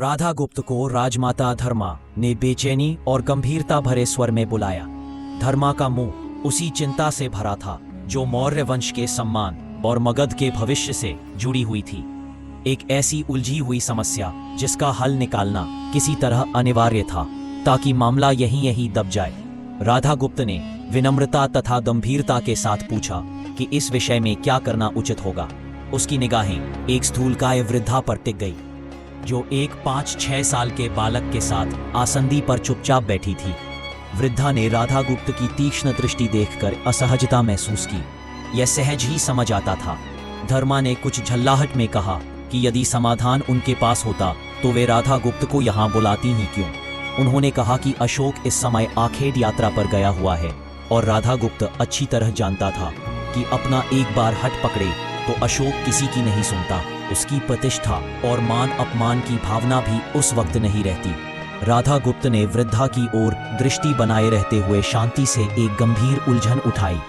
राधा गुप्त को राजमाता धर्मा ने बेचैनी और गंभीरता भरे स्वर में बुलाया। धर्मा का मुंह उसी चिंता से भरा था जो मौर्य वंश के सम्मान और मगध के भविष्य से जुड़ी हुई थी। एक ऐसी उलझी हुई समस्या जिसका हल निकालना किसी तरह अनिवार्य था ताकि मामला यहीं दब जाए। राधा गुप्त ने विनम्रता तथा गंभीरता के साथ पूछा कि इस विषय में क्या करना उचित होगा। उसकी निगाहें एक स्थूलकाय वृद्धा पर टिक गई जो एक 5-6 साल के बालक के साथ आसंदी पर चुपचाप बैठी थी। वृद्धा ने राधा गुप्त की तीक्ष्ण दृष्टि देखकर असहजता महसूस की। यह सहज ही समझ आता था। धर्मा ने कुछ झल्लाहट में कहा कि यदि समाधान उनके पास होता तो वे राधा गुप्त को यहाँ बुलाती ही क्यों। उन्होंने कहा कि अशोक इस समय आखेट यात्रा पर गया हुआ है और राधा गुप्त अच्छी तरह जानता था कि अपना एक बार हट पकड़े तो अशोक किसी की नहीं सुनता। उसकी प्रतिष्ठा और मान अपमान की भावना भी उस वक्त नहीं रहती। राधा गुप्त ने वृद्धा की ओर दृष्टि बनाए रहते हुए शांति से एक गंभीर उलझन उठाई।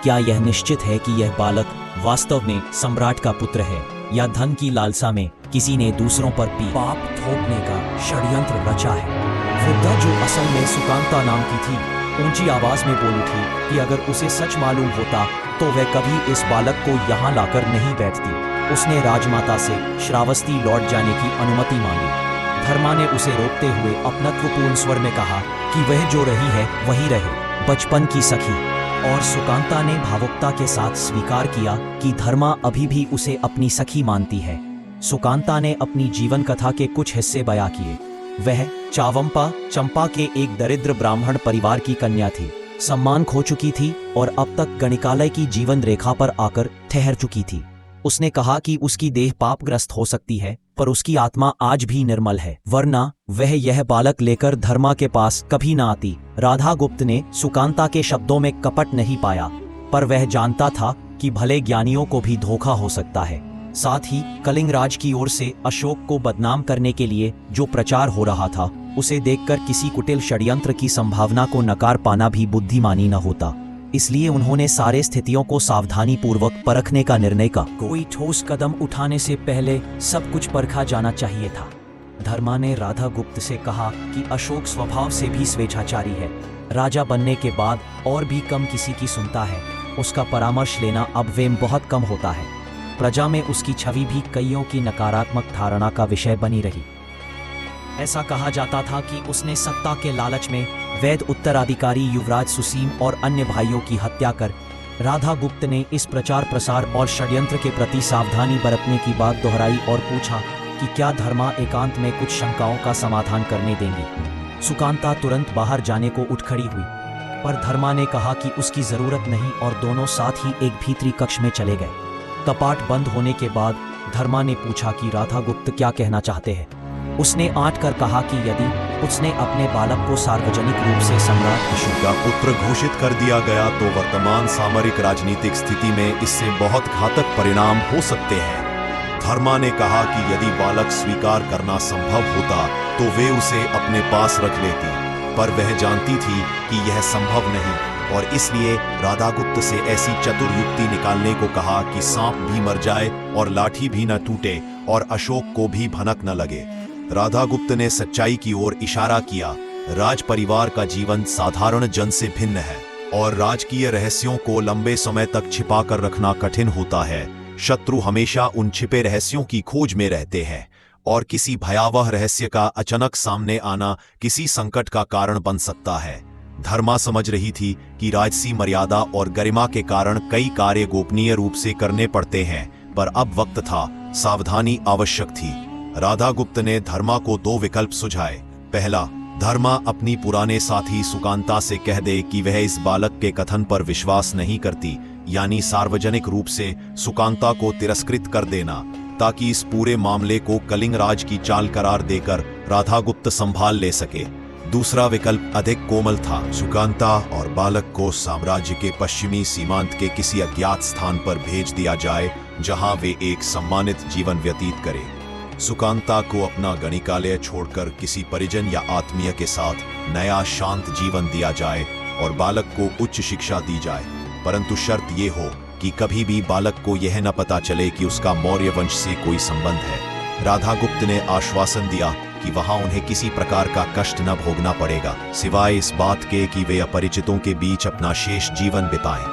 क्या यह निश्चित है कि यह बालक वास्तव में सम्राट का पुत्र है या धन की लालसा में किसी ने दूसरों पर पाप थोपने का षड्यंत्र रचा है। वृद्धा जो असल में सुकांता नाम की थी ऊंची आवाज में बोल उठी कि अगर उसे सच मालूम होता तो वह कभी इस बालक को यहाँ लाकर नहीं बैठती। उसने राजमाता से श्रावस्ती लौट जाने की अनुमति मांगी। धर्मा ने उसे रोकते हुए अपनत्वपूर्ण स्वर में कहा कि वह जो रही है वही रहे, बचपन की सखी। और सुकांता ने भावुकता के साथ स्वीकार किया कि धर्मा अभी भी उसे अपनी सखी मानती है। सुकांता ने अपनी जीवन कथा के कुछ हिस्से बयां किए। वह चावंपा चंपा के एक दरिद्र ब्राह्मण परिवार की कन्या थी, सम्मान खो चुकी थी और अब तक गणिकालय की जीवन रेखा पर आकर ठहर चुकी थी। उसने कहा कि उसकी देह पापग्रस्त हो सकती है पर उसकी आत्मा आज भी निर्मल है, वरना वह यह बालक लेकर धर्मा के पास कभी न आती। राधा गुप्त ने सुकांता के शब्दों में कपट नहीं पाया, पर वह जानता था कि भले ज्ञानियों को भी धोखा हो सकता है। साथ ही कलिंग राज की ओर से अशोक को बदनाम करने के लिए जो प्रचार हो रहा था उसे देखकर किसी कुटिल षड्यंत्र की संभावना को नकार पाना भी बुद्धिमानी न होता। इसलिए उन्होंने सारे स्थितियों को सावधानी पूर्वक परखने का निर्णय का कोई ठोस कदम उठाने से पहले सब कुछ परखा जाना चाहिए था। धर्मा ने राधा गुप्त से कहा कि अशोक स्वभाव से भी स्वेच्छाचारी है। राजा बनने के बाद और भी कम किसी की सुनता है। उसका परामर्श लेना अब वेम बहुत कम होता है। प्रजा में उसकी छवि भी कईयों की नकारात्मक धारणा का विषय बनी रही। ऐसा कहा जाता था कि उसने सत्ता के लालच में वैध उत्तराधिकारी युवराज सुसीम और अन्य भाइयों की हत्या कर। राधा गुप्त ने इस प्रचार प्रसार और षड्यंत्र के प्रति सावधानी बरतने की बात दोहराई और पूछा कि क्या धर्मा एकांत में कुछ शंकाओं का समाधान करने देंगी। सुकांता तुरंत बाहर जाने को उठ खड़ी हुई, पर धर्मा ने कहा कि उसकी जरूरत नहीं और दोनों साथ ही एक भीतरी कक्ष में चले गए। कपाट बंद होने के बाद धर्मा ने पूछा कि राधा गुप्त क्या कहना चाहते हैं। उसने आंट कर कहा कि यदि उसने अपने बालक को सार्वजनिक रूप से सम्राट अशोक का पुत्र घोषित कर दिया गया तो वर्तमान सामरिक राजनीतिक स्थिति में इससे बहुत घातक परिणाम हो सकते हैं। धर्मा ने कहा कि यदि बालक स्वीकार करना संभव होता तो वे उसे अपने पास रख लेती, पर वह जानती थी कि यह संभव नहीं और इसलिए राधा गुप्त से ऐसी चतुर युक्ति निकालने को कहा कि सांप भी मर जाए और लाठी भी न टूटे और अशोक को भी भनक न लगे। राधा गुप्त ने सच्चाई की ओर इशारा किया। राज परिवार का जीवन साधारण जन से भिन्न है और राजकीय रहस्यों को लंबे समय तक छिपा कर रखना कठिन होता है। शत्रु हमेशा उन छिपे रहस्यों की खोज में रहते हैं और किसी भयावह रहस्य का अचानक सामने आना किसी संकट का कारण बन सकता है। धर्मा समझ रही थी कि राजसी मर्यादा और गरिमा के कारण कई कार्य गोपनीय रूप से करने पड़ते हैं, पर अब वक्त था, सावधानी आवश्यक थी। राधा गुप्त ने धर्मा को 2 विकल्प सुझाए। पहला, धर्मा अपनी पुराने साथी सुकांता से कह दे कि वह इस बालक के कथन पर विश्वास नहीं करती, यानी सार्वजनिक रूप से सुकांता को तिरस्कृत कर देना, ताकि इस पूरे मामले को कलिंग राज की चाल करार देकर राधा गुप्त संभाल ले सके। दूसरा विकल्प अधिक कोमल था। सुकांता और बालक को साम्राज्य के पश्चिमी सीमांत के किसी अज्ञात स्थान पर भेज दिया जाए जहां वे एक सम्मानित जीवन व्यतीत करें। सुकांता को अपना गणिकालय छोड़कर किसी परिजन या आत्मीय के साथ नया शांत जीवन दिया जाए और बालक को उच्च शिक्षा दी जाए, परंतु शर्त ये हो कि कभी भी बालक को यह न पता चले कि उसका मौर्य वंश से कोई संबंध है। राधा गुप्त ने आश्वासन दिया कि वहां उन्हें किसी प्रकार का कष्ट न भोगना पड़ेगा, सिवाय इस बात के कि वे अपरिचितों के बीच अपना शेष जीवन बिताएं।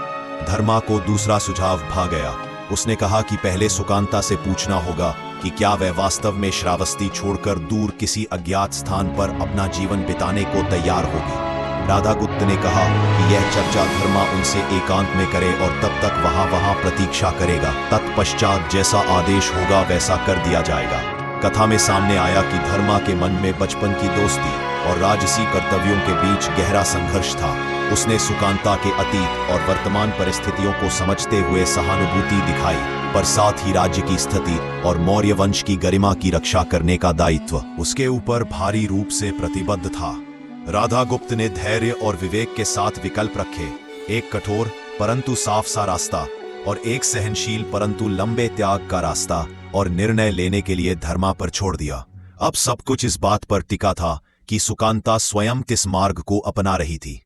धर्मा को दूसरा सुझाव भा गया। उसने कहा कि पहले सुकांता से पूछना होगा कि क्या वह वास्तव में श्रावस्ती छोड़कर दूर किसी अज्ञात स्थान पर अपना जीवन बिताने को तैयार होगी। राधागुप्त ने कहा कि यह चर्चा धर्मा उनसे एकांत में करे और तब तक वहां प्रतीक्षा करेगा। तत्पश्चात जैसा आदेश होगा वैसा कर दिया जाएगा। कथा में सामने आया कि धर्मा के मन में बचपन की दोस्ती और राजसी कर्तव्यों के बीच गहरा संघर्ष था। उसने सुकांता के अतीत और वर्तमान परिस्थितियों को समझते हुए सहानुभूति दिखाई, पर साथ ही राज्य की स्थिति और मौर्य वंश की गरिमा की रक्षा करने का दायित्व उसके ऊपर भारी रूप से प्रतिबद्ध था। राधागुप्त ने धैर्य और विवेक के साथ विकल्प रखे, एक कठोर परंतु साफ सा रास्ता और एक सहनशील परंतु लंबे त्याग का रास्ता, और निर्णय लेने के लिए धर्मा पर छोड़ दिया। अब सब कुछ इस बात पर टिका था कि सुकांता स्वयं किस मार्ग को अपना रही थी।